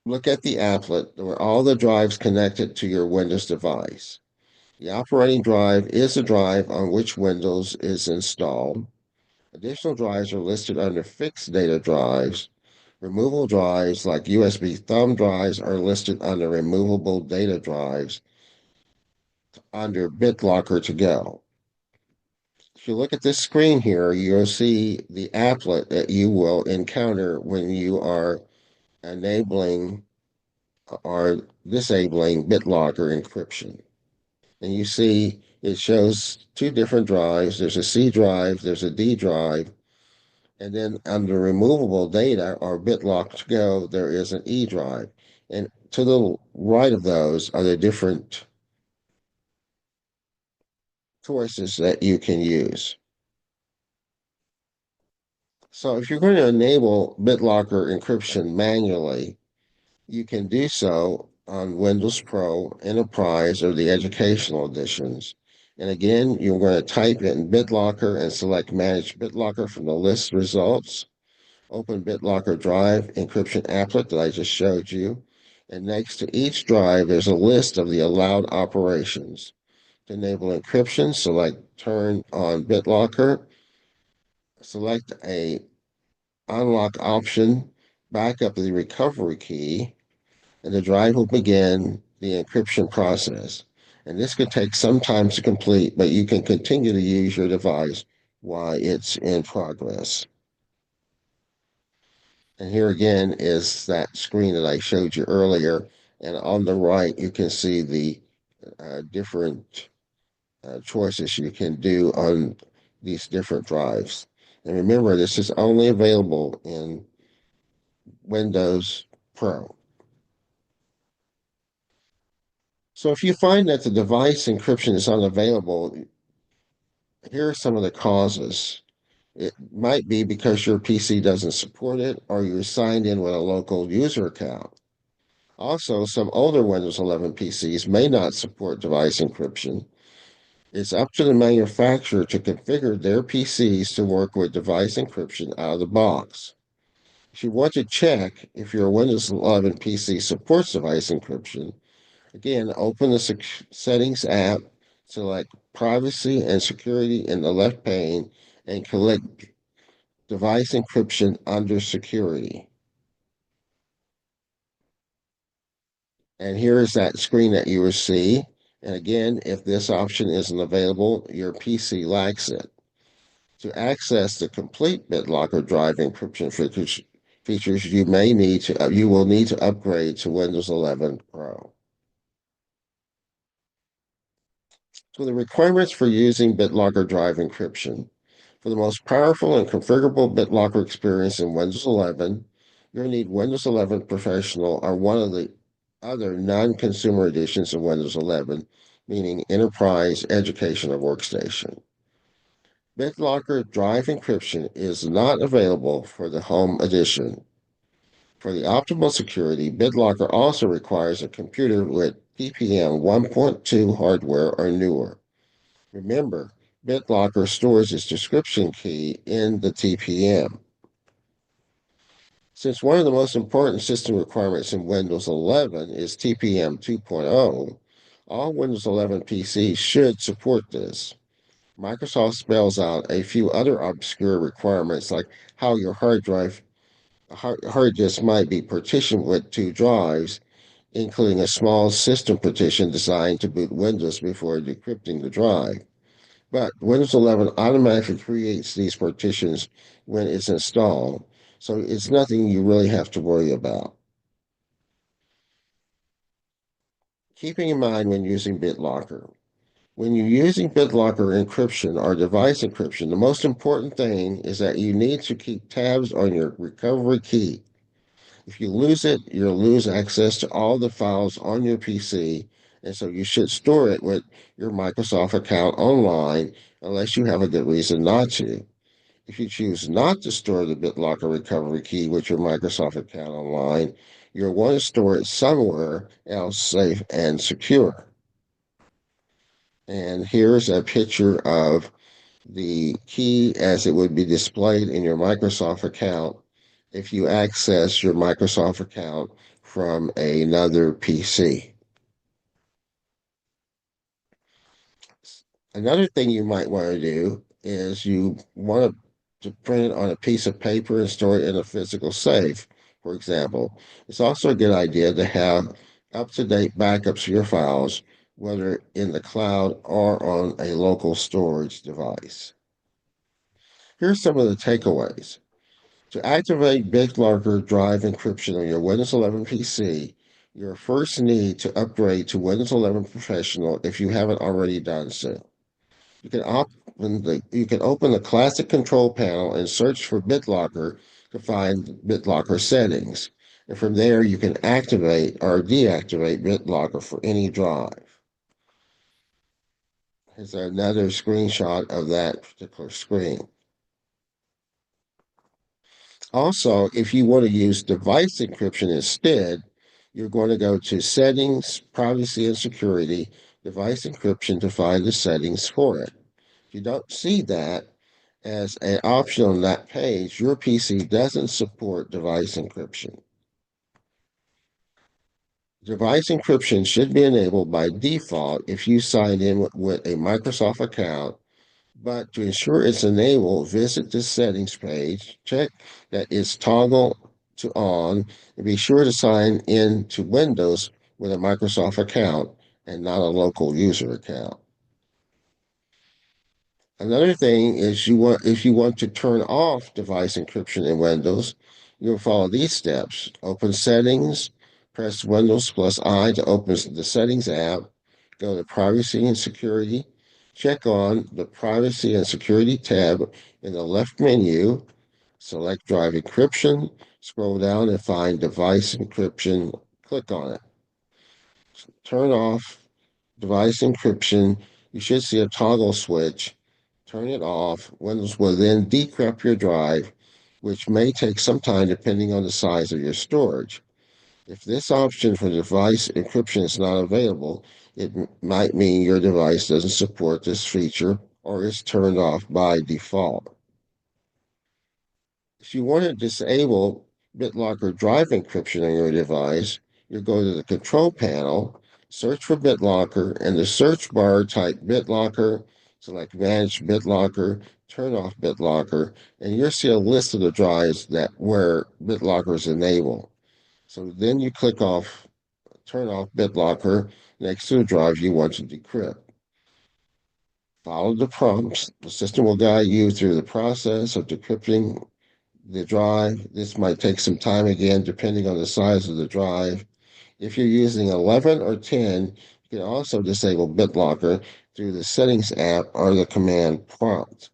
look at the applet where all the drives connected to your Windows device. The operating drive is the drive on which Windows is installed. Additional drives are listed under fixed data drives. Removable drives like USB thumb drives are listed under removable data drives under BitLocker to go. If you look at this screen here, you'll see the applet that you will encounter when you are enabling or disabling BitLocker encryption. And you see it shows two different drives. There's a C drive, there's a D drive, and then under removable data or BitLocker to go, there is an E drive. And to the right of those are the different choices that you can use. So if you're going to enable BitLocker encryption manually, you can do so on Windows Pro, Enterprise, or the Educational Editions. And again, you're going to type in BitLocker and select Manage BitLocker from the list results. Open BitLocker drive encryption applet that I just showed you. And next to each drive, there's a list of the allowed operations. To enable encryption, select Turn on BitLocker. Select a unlock option, back up the recovery key, and the drive will begin the encryption process. And this could take some time to complete, but you can continue to use your device while it's in progress. And here again is that screen that I showed you earlier. And on the right, you can see the different choices you can do on these different drives. And remember, this is only available in Windows Pro. So if you find that the device encryption is unavailable, here are some of the causes. It might be because your PC doesn't support it or you're signed in with a local user account. Also, some older Windows 11 PCs may not support device encryption. It's up to the manufacturer to configure their PCs to work with device encryption out of the box. If you want to check if your Windows 11 PC supports device encryption, again, open the Settings app, select Privacy and Security in the left pane, and click Device Encryption under Security. And here is that screen that you will see. And again, if this option isn't available, your PC lacks it. To access the complete BitLocker drive encryption features, you will need to upgrade to Windows 11 Pro. So the requirements for using BitLocker drive encryption. For the most powerful and configurable BitLocker experience in Windows 11, you'll need Windows 11 Professional or one of the other non-consumer editions of Windows 11, meaning Enterprise Educational Workstation. BitLocker Drive Encryption is not available for the Home Edition. For the optimal security, BitLocker also requires a computer with TPM 1.2 hardware or newer. Remember, BitLocker stores its description key in the TPM. Since one of the most important system requirements in Windows 11 is TPM 2.0, all Windows 11 PCs should support this. Microsoft spells out a few other obscure requirements like how your hard disk might be partitioned with two drives, including a small system partition designed to boot Windows before decrypting the drive. But Windows 11 automatically creates these partitions when it's installed, so it's nothing you really have to worry about. Keeping in mind when using BitLocker. When you're using BitLocker encryption or device encryption, the most important thing is that you need to keep tabs on your recovery key. If you lose it, you'll lose access to all the files on your PC, and so you should store it with your Microsoft account online unless you have a good reason not to. If you choose not to store the BitLocker recovery key with your Microsoft account online, you'll want to store it somewhere else safe and secure. And here's a picture of the key as it would be displayed in your Microsoft account if you access your Microsoft account from another PC. Another thing you might want to do is you want to print it on a piece of paper and store it in a physical safe, for example. It's also a good idea to have up-to-date backups of your files, whether in the cloud or on a local storage device. Here's some of the takeaways. To activate BitLocker Drive Encryption on your Windows 11 PC, you'll first need to upgrade to Windows 11 Professional if you haven't already done so. You can open the classic control panel and search for BitLocker to find BitLocker settings. And from there, you can activate or deactivate BitLocker for any drive. Here's another screenshot of that particular screen. Also, if you want to use device encryption instead, you're going to go to Settings, Privacy and Security, Device Encryption to find the settings for it. If you don't see that as an option on that page, your PC doesn't support device encryption. Device encryption should be enabled by default if you sign in with a Microsoft account. But to ensure it's enabled, visit the settings page, check that it's toggle to on, and be sure to sign in to Windows with a Microsoft account and not a local user account. Another thing is if you want to turn off device encryption in Windows, you'll follow these steps. Open Settings, press Windows plus I to open the Settings app, go to Privacy and Security, check on the Privacy and Security tab in the left menu, select Drive Encryption, scroll down and find Device Encryption, click on it. Turn off device encryption. You should see a toggle switch. Turn it off. Windows will then decrypt your drive, which may take some time depending on the size of your storage. If this option for device encryption is not available, it might mean your device doesn't support this feature or is turned off by default. If you want to disable BitLocker Drive Encryption on your device, you go to the control panel, search for BitLocker, and the search bar type BitLocker, select Manage BitLocker, turn off BitLocker, and you'll see a list of the drives where BitLocker is enabled. So then you click off, turn off BitLocker next to the drive you want to decrypt. Follow the prompts. The system will guide you through the process of decrypting the drive. This might take some time again, depending on the size of the drive. If you're using 11 or 10, you can also disable BitLocker through the Settings app or the command prompt.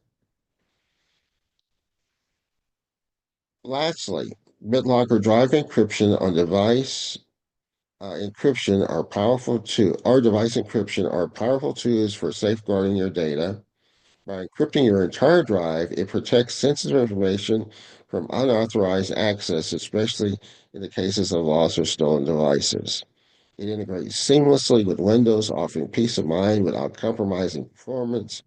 Lastly, BitLocker Drive Encryption on device encryption are powerful tools. Our device encryption are powerful tools for safeguarding your data. By encrypting your entire drive, it protects sensitive information from unauthorized access, especially in the cases of lost or stolen devices. It integrates seamlessly with Windows, offering peace of mind without compromising performance.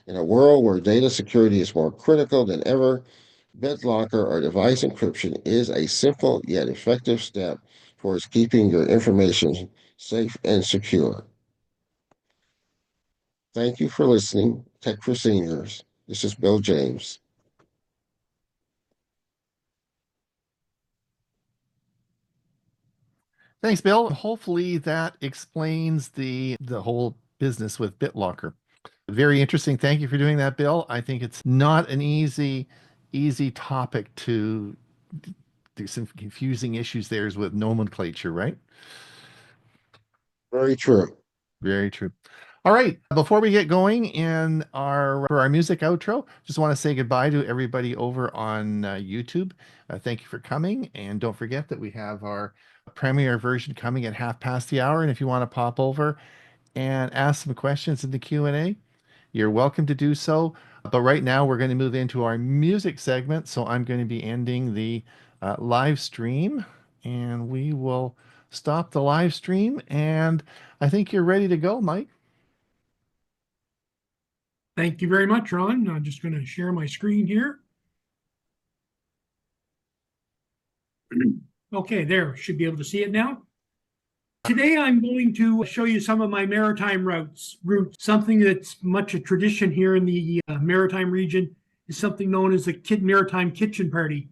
In a world where data security is more critical than ever, BitLocker or device encryption is a simple yet effective step towards keeping your information safe and secure. Thank you for listening. Tech for Seniors. This is Bill James. Thanks, Bill. Hopefully that explains the whole business with BitLocker. Very interesting. Thank you for doing that, Bill. I think it's not an easy topic to do. Some confusing issues there with nomenclature, right? Very true. Very true. All right. Before we get going for our music outro, just want to say goodbye to everybody over on YouTube. Thank you for coming. And don't forget that we have our premiere version coming at hour. And if you want to pop over and ask some questions in the Q&A, you're welcome to do so. But right now we're going to move into our music segment. So I'm going to be ending the live stream, and we will stop the live stream. And I think you're ready to go, Mike. Thank you very much, Ron. I'm just going to share my screen here. Okay, there, should be able to see it now. Today I'm going to show you some of my maritime routes. Something that's much a tradition here in the maritime region is something known as the Maritime Kitchen Party.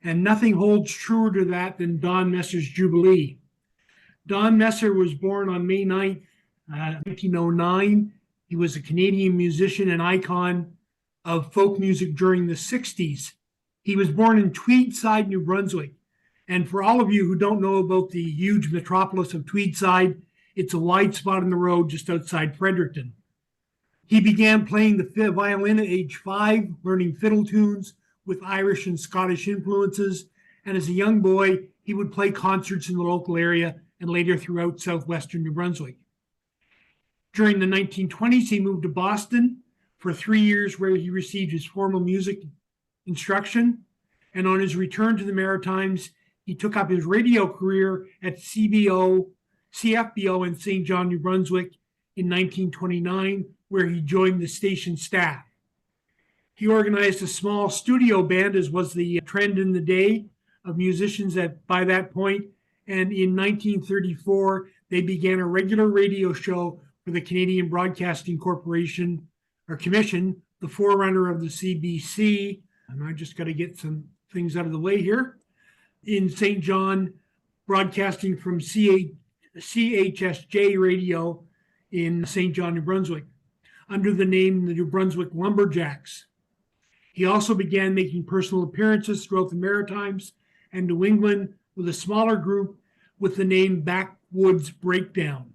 And nothing holds truer to that than Don Messer's Jubilee. Don Messer was born on May 9th, 1909. He was a Canadian musician and icon of folk music during the 60s. He was born in Tweedside, New Brunswick. And for all of you who don't know about the huge metropolis of Tweedside, it's a wide spot in the road just outside Fredericton. He began playing the violin at age 5, learning fiddle tunes with Irish and Scottish influences. And as a young boy, he would play concerts in the local area and later throughout southwestern New Brunswick. During the 1920s, he moved to Boston for 3 years, where he received his formal music instruction. And on his return to the Maritimes, he took up his radio career at CFBO in St. John, New Brunswick in 1929, where he joined the station staff. He organized a small studio band, as was the trend in the day of musicians by that point. And in 1934, they began a regular radio show for the Canadian Broadcasting Corporation, or Commission, the forerunner of the CBC. And I just got to get some things out of the way here. In St. John, broadcasting from CHSJ Radio in St. John, New Brunswick, under the name the New Brunswick Lumberjacks. He also began making personal appearances throughout the Maritimes and New England with a smaller group with the name Backwoods Breakdown.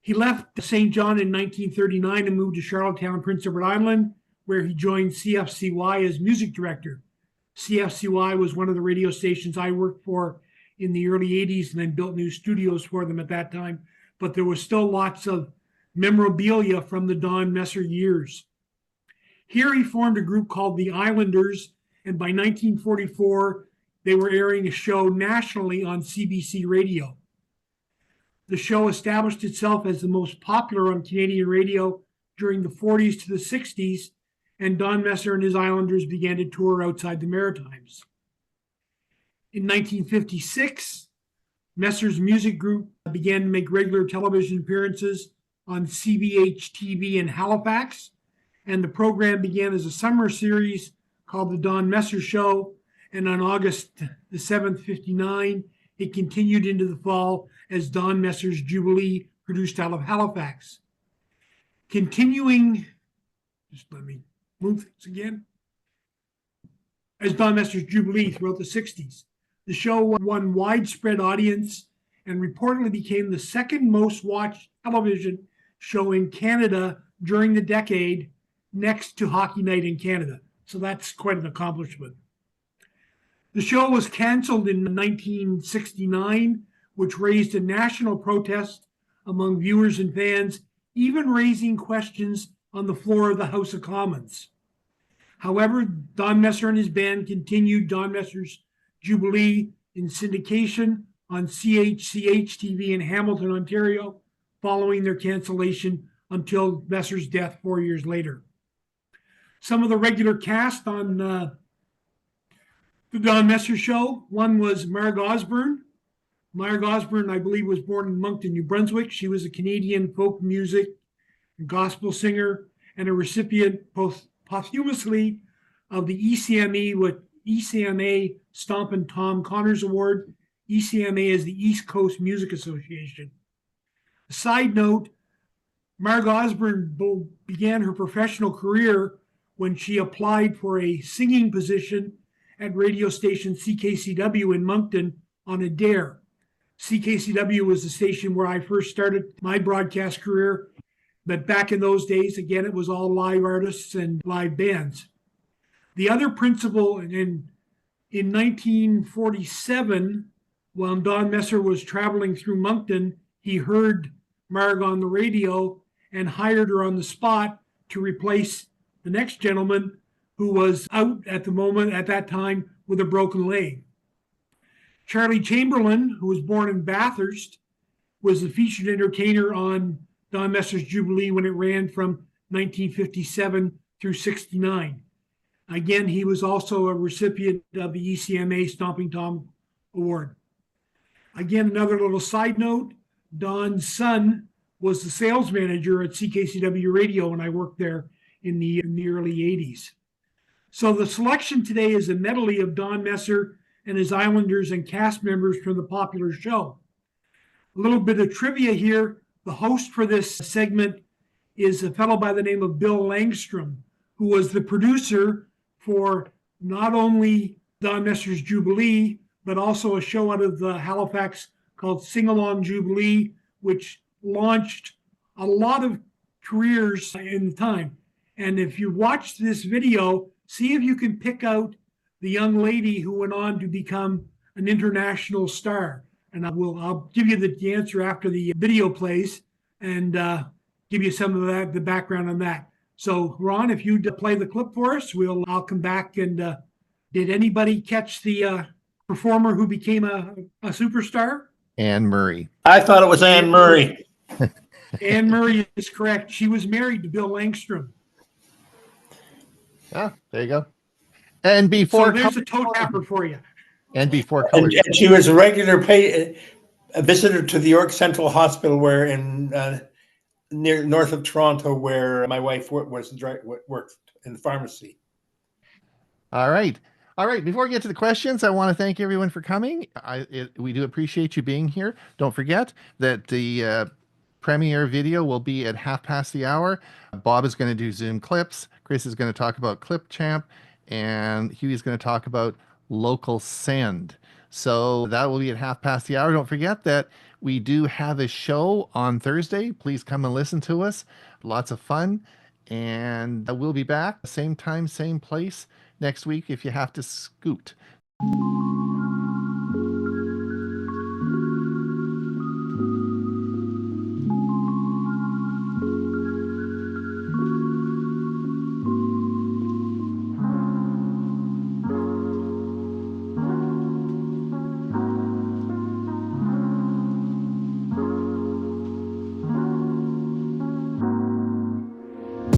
He left St. John in 1939 and moved to Charlottetown, Prince Edward Island, where he joined CFCY as music director. CFCY was one of the radio stations I worked for in the early 80s and then built new studios for them at that time. But there was still lots of memorabilia from the Don Messer years. Here he formed a group called the Islanders, and by 1944, they were airing a show nationally on CBC radio. The show established itself as the most popular on Canadian radio during the 40s to the 60s, and Don Messer and his Islanders began to tour outside the Maritimes. In 1956, Messer's music group began to make regular television appearances on CBH-TV in Halifax, and the program began as a summer series called The Don Messer Show, and on August the 7th, 1959, it continued into the fall as Don Messer's Jubilee, produced out of Halifax. Continuing, just let me move things again, as Don Messer's Jubilee throughout the 60s. The show won widespread audience and reportedly became the second most watched television show in Canada during the decade, next to Hockey Night in Canada. So that's quite an accomplishment. The show was canceled in 1969 which raised a national protest among viewers and fans, even raising questions on the floor of the House of Commons. However, Don Messer and his band continued Don Messer's Jubilee in syndication on CHCH-TV in Hamilton, Ontario, following their cancellation until Messer's death 4 years later. Some of the regular cast on the Don Messer Show, one was Marg Osborne. Marg Osborne, I believe, was born in Moncton, New Brunswick. She was a Canadian folk music and gospel singer and a recipient posthumously of the ECMA Stompin' Tom Connors Award. ECMA is the East Coast Music Association. A side note, Marg Osborne began her professional career when she applied for a singing position at radio station CKCW in Moncton on a dare. CKCW was the station where I first started my broadcast career. But back in those days, again, it was all live artists and live bands. The other principal in 1947, while Don Messer was traveling through Moncton, he heard Marg on the radio and hired her on the spot to replace the next gentleman who was out at that time with a broken leg. Charlie Chamberlain, who was born in Bathurst, was the featured entertainer on Don Messer's Jubilee when it ran from 1957 through 69. Again, he was also a recipient of the ECMA Stomping Tom Award. Again, another little side note, Don's son was the sales manager at CKCW Radio when I worked there in the early 80s. So the selection today is a medley of Don Messer and his Islanders and cast members from the popular show. A little bit of trivia here. The host for this segment is a fellow by the name of Bill Langstrom, who was the producer for not only Don Messer's Jubilee, but also a show out of Halifax called Sing Along Jubilee, which launched a lot of careers in the time. And if you watch this video, see if you can pick out the young lady who went on to become an international star. And I'll give you the answer after the video plays and give you some of the background on that. So Ron, if you'd play the clip for us, I'll come back and did anybody catch the performer who became a superstar? Anne Murray. I thought it was Anne Murray. Anne Murray is correct. She was married to Bill Langstrom. Ah, there you go. And before so there's a toe tapper for you. And before color. And she was a regular a visitor to the York Central Hospital, where in near north of Toronto, where my wife worked in the pharmacy. All right. Before we get to the questions, I want to thank everyone for coming. We do appreciate you being here. Don't forget that the premiere video will be at hour. Bob is going to do Zoom clips. Chris is going to talk about Clip Champ, and Huey's going to talk about local send. So that will be at hour. Don't forget that we do have a show on Thursday. Please come and listen to us. Lots of fun. And we'll be back same time, same place next week if you have to scoot.